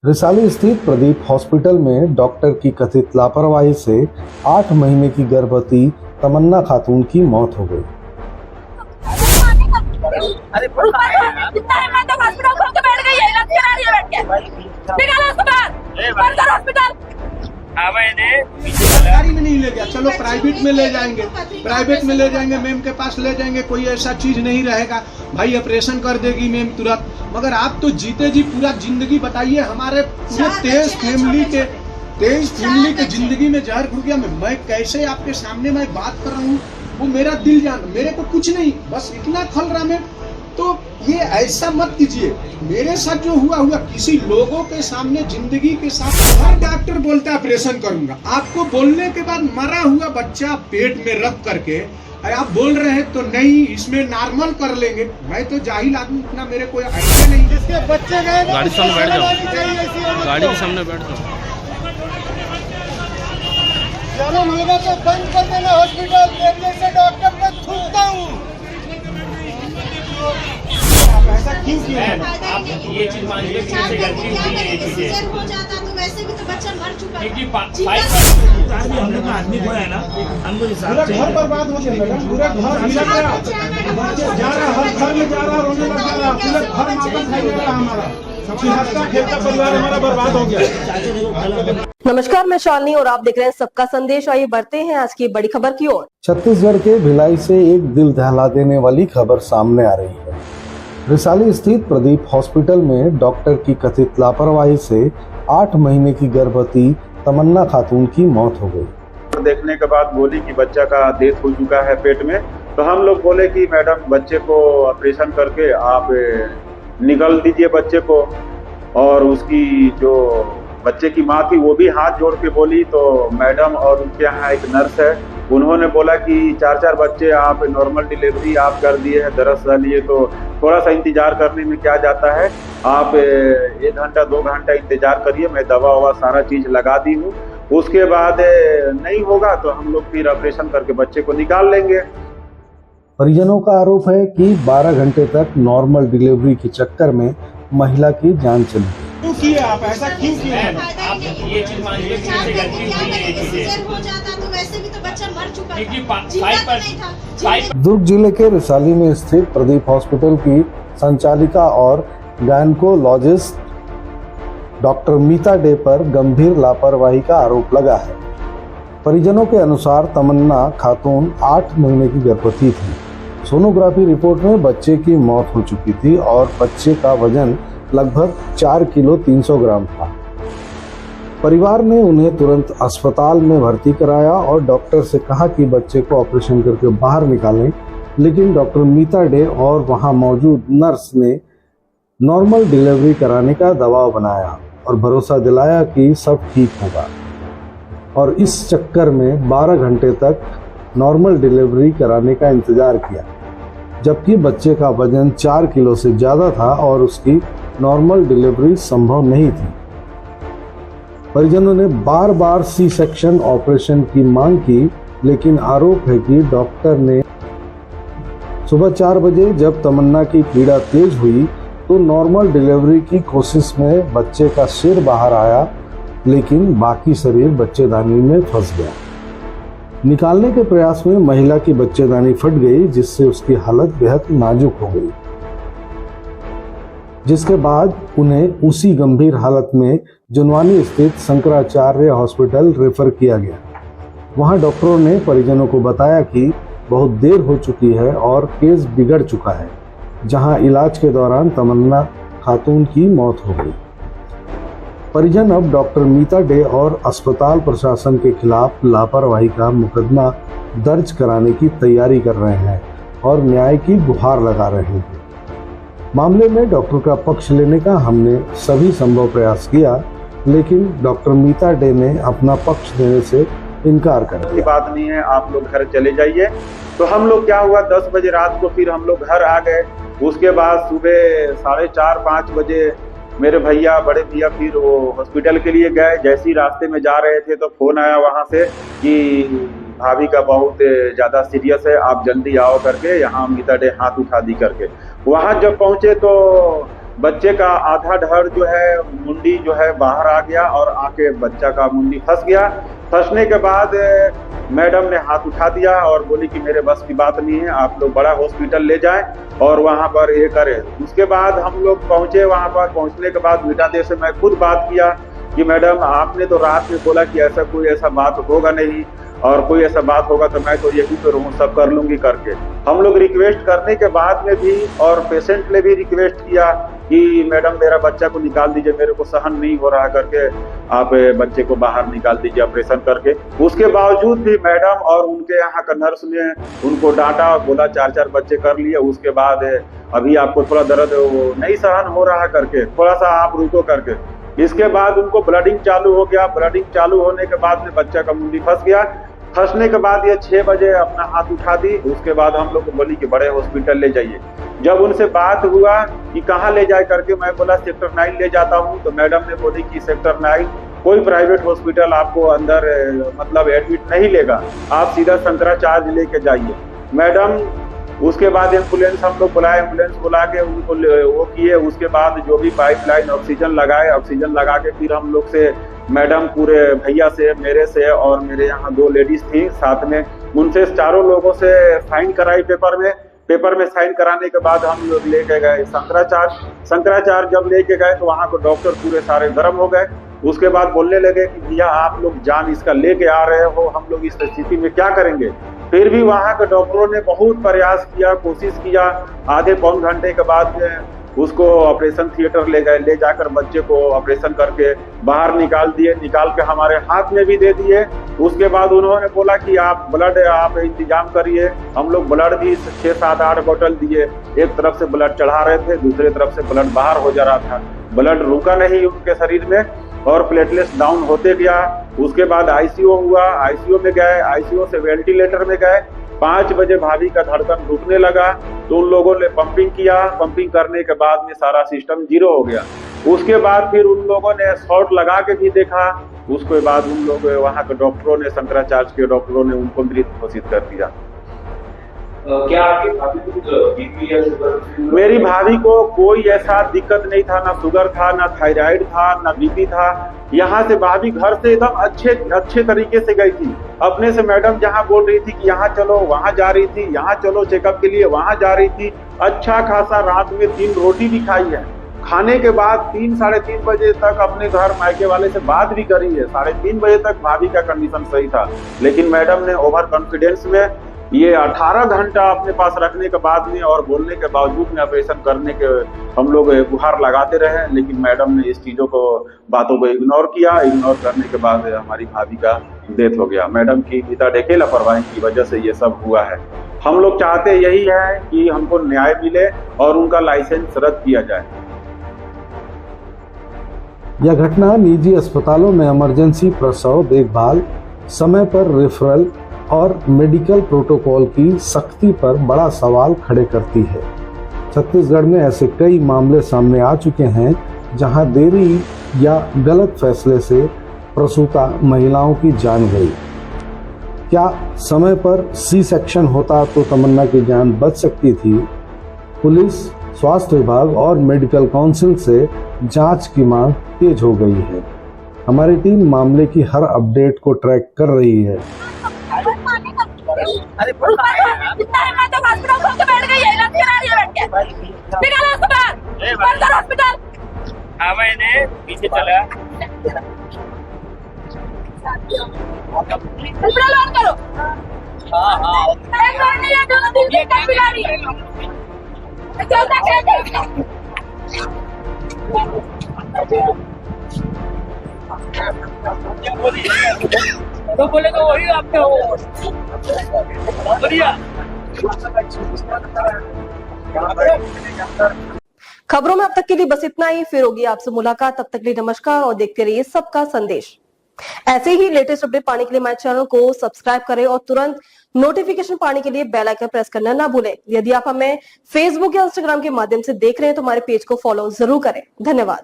रिसाली स्थित प्रदीप हॉस्पिटल में डॉक्टर की कथित लापरवाही से 8 महीने की गर्भवती तमन्ना खातून की मौत हो गई। अरे कितना हिम्मत है, हॉस्पिटल खोल के बैठ गई है, इलाज करा रही है बैठ के। निकालो उसको बाहर, बंद करो हॉस्पिटल। सरकारी में नहीं ले गया, चलो प्राइवेट में ले जाएंगे, प्राइवेट में ले जाएंगे, मैम के पास ले जाएंगे, कोई ऐसा चीज नहीं रहेगा, भाई ऑपरेशन कर देगी मैम तुरंत। मगर आप तो जीते जी पूरा जिंदगी बताइए, हमारे पूरे 23 फैमिली के जिंदगी में जहर घुल गया। मैं कैसे आपके सामने मैं बात कर रहा हूँ, वो मेरा दिल जान, मेरे को कुछ नहीं, बस इतना खल रहा मैं। तो ये ऐसा मत कीजिए, मेरे साथ जो हुआ किसी लोगों के सामने जिंदगी के साथ। हर डॉक्टर बोलता है ऑपरेशन करूंगा, आपको बोलने के बाद मरा हुआ बच्चा पेट में रख करके आप बोल रहे हैं तो नहीं, इसमें नॉर्मल कर लेंगे। मैं तो जाहिल आदमी, इतना मेरे को आइडिया नहीं। जिसके बच्चे गए गाड़ी के सामने बैठ जाओ, गाड़ी के सामने बैठ जाओ। चलो मेरा तो बंद कर देना हॉस्पिटल, देखने से डॉक्टर को थूकता हूँ। ऐसा क्यों किया है? आप ये चीज मानिए कि ऐसे गलती हुई है, चीजें हो जाता तो वैसे भी तो बच्चा मर चुका है। हम लोग का आदमी को है ना, हमको हिसाब से घर बर्बाद हो गया मैडम, पूरा घर मिला गया, बच्चे जा रहा, हर घर में जा रहा, रोने लग जा रहा, पूरा घर मातम खाई जा रहा, हमारा हंसता खेलता परिवार हमारा बर्बाद हो गया। नमस्कार, मैं शालिनी और आप देख रहे हैं सबका संदेश। आइए बढ़ते हैं आज की बड़ी खबर की ओर। छत्तीसगढ़ के भिलाई से एक दिल दहला देने वाली खबर सामने आ रही है। रिसाली स्थित प्रदीप हॉस्पिटल में डॉक्टर की कथित लापरवाही से 8 महीने की गर्भवती तमन्ना खातून की मौत हो गई। देखने के बाद बोली कि बच्चा का डेथ हो चुका है पेट में। तो हम लोग बोले कि मैडम बच्चे को ऑपरेशन करके आप निकल दीजिए बच्चे को। और उसकी जो बच्चे की माँ थी वो भी हाथ जोड़ के बोली। तो मैडम और उनके यहाँ एक नर्स है, उन्होंने बोला कि 4 बच्चे आप नॉर्मल डिलीवरी आप कर दिए हैं। दरअसल ये तो थोड़ा सा इंतजार करने में क्या जाता है, आप 1 घंटा 2 घंटा इंतजार करिए, मैं दवा ववा सारा चीज लगा दी हूँ। उसके बाद नहीं होगा तो हम लोग फिर ऑपरेशन करके बच्चे को निकाल लेंगे। परिजनों का आरोप है कि 12 घंटे तक नॉर्मल डिलीवरी के चक्कर में महिला की जान चली। क्यों किए आप, ऐसा क्यों किए हैं? आप ये चीज मानिए कि ऐसे गलती हुई है, चीजें हो जाता तो वैसे भी तो बच्चा मर चुका है। क्योंकि दुर्ग जिले के रिसाली में स्थित प्रदीप हॉस्पिटल की संचालिका और गायनकोलॉजिस्ट डॉक्टर मीता डे पर गंभीर लापरवाही का आरोप लगा है। परिजनों के अनुसार तमन्ना खातून 8 महीने की गर्भवती थी। सोनोग्राफी रिपोर्ट में बच्चे की मौत हो चुकी थी और बच्चे का वजन लगभग 4 किलो 300 ग्राम था। परिवार ने उन्हें तुरंत अस्पताल में भर्ती कराया और डॉक्टर से कहा कि बच्चे को ऑपरेशन करके बाहर निकालें, लेकिन डॉक्टर मीता डे और वहां मौजूद नर्स ने नॉर्मल डिलीवरी कराने का दबाव बनाया और भरोसा दिलाया कि सब ठीक होगा। और इस चक्कर में 12 घंटे तक नॉर्मल डिलीवरी कराने का इंतजार किया, जबकि बच्चे का वजन 4 किलो से ज़्यादा था और उसकी नॉर्मल डिलीवरी संभव नहीं थी। परिजनों ने बार बार सी सेक्शन ऑपरेशन की मांग की, लेकिन आरोप है कि डॉक्टर ने सुबह 4 बजे जब तमन्ना की पीड़ा तेज हुई तो नॉर्मल डिलीवरी की कोशिश में बच्चे का सिर बाहर आया, लेकिन बाकी शरीर बच्चेदानी में फंस गया। निकालने के प्रयास में महिला की बच्चेदानी फट गई, जिससे उसकी हालत बेहद नाजुक हो गई, जिसके बाद उन्हें उसी गंभीर हालत में जुनवानी स्थित शंकराचार्य हॉस्पिटल रेफर किया गया। वहां डॉक्टरों ने परिजनों को बताया कि बहुत देर हो चुकी है और केस बिगड़ चुका है, जहां इलाज के दौरान तमन्ना खातून की मौत हो गई। परिजन अब डॉक्टर मीता डे और अस्पताल प्रशासन के खिलाफ लापरवाही का मुकदमा दर्ज कराने की तैयारी कर रहे हैं और न्याय की गुहार लगा रहे हैं। मामले में डॉक्टर का पक्ष लेने का हमने सभी संभव प्रयास किया, लेकिन डॉक्टर मीता डे ने अपना पक्ष देने से इनकार कर दिया। बात नहीं है, आप लोग घर चले जाइए। तो हम लोग क्या हुआ, 10 बजे रात को फिर हम लोग घर आ गए। उसके बाद सुबह 4:30-5 बजे मेरे भैया, बड़े भैया फिर वो हॉस्पिटल के लिए गए। जैसे ही रास्ते में जा रहे थे तो फोन आया वहां से कि भाभी का बहुत ज्यादा सीरियस है, आप जल्दी आओ करके, यहाँ मीता डे हाथ उठा दी करके। वहां जब पहुंचे तो बच्चे का आधा धड़ जो है मुंडी जो है बाहर आ गया और आके बच्चा का मुंडी फंस गया। फंसने के बाद मैडम ने हाथ उठा दिया और बोली कि मेरे बस की बात नहीं है, आप लोग बड़ा हॉस्पिटल ले जाएं और वहां पर ये करें। उसके बाद हम लोग पहुंचे, वहां पर पहुंचने के बाद मीटा देव से मैं खुद बात किया कि मैडम आपने तो रात में बोला कि ऐसा बात होगा नहीं, और कोई ऐसा बात होगा तो मैं तो यही तो रहूँ, सब कर लूंगी करके। हम लोग रिक्वेस्ट करने के बाद में भी और पेशेंट ने भी रिक्वेस्ट किया कि मैडम मेरा बच्चा को निकाल दीजिए, मेरे को सहन नहीं हो रहा करके, आप बच्चे को बाहर निकाल दीजिए ऑपरेशन करके। उसके बावजूद भी मैडम और उनके यहाँ का नर्स ने उनको डांटा, बोला 4-4 बच्चे कर लिए, उसके बाद अभी आपको थोड़ा दर्द नहीं सहन हो रहा करके, थोड़ा सा आप रुको करके। इसके बाद उनको ब्लडिंग चालू हो गया। ब्लडिंग चालू होने के बाद में बच्चा का मुंडी फंस गया। फंसने के बाद ये 6 बजे अपना हाथ उठा दी। उसके बाद हम लोग को बोली कि बड़े हॉस्पिटल ले जाइए। जब उनसे बात हुआ कि कहाँ ले जाए करके, मैं बोला सेक्टर 9 ले जाता हूँ, तो मैडम ने बोली कि सेक्टर 9 कोई प्राइवेट हॉस्पिटल आपको अंदर मतलब एडमिट नहीं लेगा, आप सीधा शंकराचार्य लेके जाइए। मैडम उसके बाद एम्बुलेंस हम लोग बुलाए, एम्बुलेंस बुला के उनको वो किए। उसके बाद जो भी पाइपलाइन ऑक्सीजन लगाए, ऑक्सीजन लगा के फिर हम लोग से मैडम पूरे भैया से, मेरे से और मेरे यहाँ 2 लेडीज थी साथ में, उनसे चारों लोगों से साइन कराई पेपर में साइन कराने के बाद हम लोग लेके गए शंकराचार्य। जब लेके गए तो वहाँ को डॉक्टर पूरे सारे गर्म हो गए। उसके बाद बोलने लगे कि भैया आप लोग जान इसका लेके आ रहे हो, हम लोग इस स्थिति में क्या करेंगे। फिर भी वहाँ के डॉक्टरों ने बहुत प्रयास किया, कोशिश किया। आधे पौन घंटे के बाद उसको ऑपरेशन थिएटर ले गए, ले जाकर बच्चे को ऑपरेशन करके बाहर निकाल दिए, निकाल के हमारे हाथ में भी दे दिए। उसके बाद उन्होंने बोला कि आप ब्लड आप इंतजाम करिए। हम लोग ब्लड भी 6, 7, 8 बोतल दिए। एक तरफ से ब्लड चढ़ा रहे थे, दूसरे तरफ से ब्लड बाहर हो जा रहा था। ब्लड रुका नहीं उनके शरीर में और प्लेटलेट्स डाउन होते गया। उसके बाद आईसीयू हुआ, आईसीयू में गए, आईसीयू से वेंटिलेटर में गए। 5 बजे भाभी का धड़कन रुकने लगा तो उन लोगों ने पंपिंग किया। पंपिंग करने के बाद में सारा सिस्टम 0 हो गया। उसके बाद फिर उन लोगों ने शॉट लगा के भी देखा। उसके बाद उन लोग वहाँ के डॉक्टरों ने, शंकराचार्य के डॉक्टरों ने उनको मृत घोषित कर दिया। क्या आपकी भाभी को बीपी या शुगर? मेरी भाभी को कोई ऐसा दिक्कत नहीं था, ना शुगर था, ना थायराइड था, ना बीपी था। यहाँ से भाभी घर से एकदम अच्छे तरीके से गई थी। अपने से मैडम जहाँ बोल रही थी कि यहाँ चलो, वहाँ जा रही थी, यहाँ चलो चेकअप के लिए, वहाँ जा रही थी। अच्छा खासा रात में 3 रोटी भी खाई है। खाने के बाद 3, साढ़े 3 बजे तक अपने घर मायके वाले से बात भी करी है। 3:30 बजे तक भाभी का कंडीशन सही था, लेकिन मैडम ने ओवर कॉन्फिडेंस में ये 18 घंटा अपने पास रखने के बाद में और बोलने के बावजूद में ऑपरेशन करने के हम लोग गुहार लगाते रहे, लेकिन मैडम ने इस चीजों को, बातों को इग्नोर किया। इग्नोर करने के बाद हमारी भाभी का डेथ हो गया। मैडम की पिता देखे लापरवाही की वजह से ये सब हुआ है। हम लोग चाहते यही है कि हमको न्याय मिले और उनका लाइसेंस रद्द किया जाए। यह घटना निजी अस्पतालों में इमरजेंसी प्रसव देखभाल, समय पर रेफरल और मेडिकल प्रोटोकॉल की सख्ती पर बड़ा सवाल खड़े करती है। छत्तीसगढ़ में ऐसे कई मामले सामने आ चुके हैं जहां देरी या गलत फैसले से प्रसूता महिलाओं की जान गई। क्या समय पर सी सेक्शन होता तो तमन्ना की जान बच सकती थी? पुलिस, स्वास्थ्य विभाग और मेडिकल काउंसिल से जांच की मांग तेज हो गई है। हमारी टीम मामले की हर अपडेट को ट्रैक कर रही है। अरे इतना हिम्मत तो हॉस्पिटल खोल के बैठ गई है, इलाज करा रही है बैठ के। निकालो उसको बाहर, बंद करो हॉस्पिटल। हाँ मैंने पीछे चला। हॉस्पिटल बंद करो। हाँ एक और नहीं है, 2-3 दिन तक बिगा रही है। चलता कैसे? तो बोले तो वही आपने हो बढ़िया। खबरों में अब तक के लिए बस इतना ही। फिर होगी आपसे मुलाकात, तब तक के लिए नमस्कार और देखते रहिए सबका संदेश। ऐसे ही लेटेस्ट अपडेट पाने के लिए हमारे चैनल को सब्सक्राइब करें और तुरंत नोटिफिकेशन पाने के लिए बेल आइकन प्रेस करना ना भूलें। यदि आप हमें फेसबुक या इंस्टाग्राम के माध्यम से देख रहे हैं तो हमारे पेज को फॉलो जरूर करें। धन्यवाद।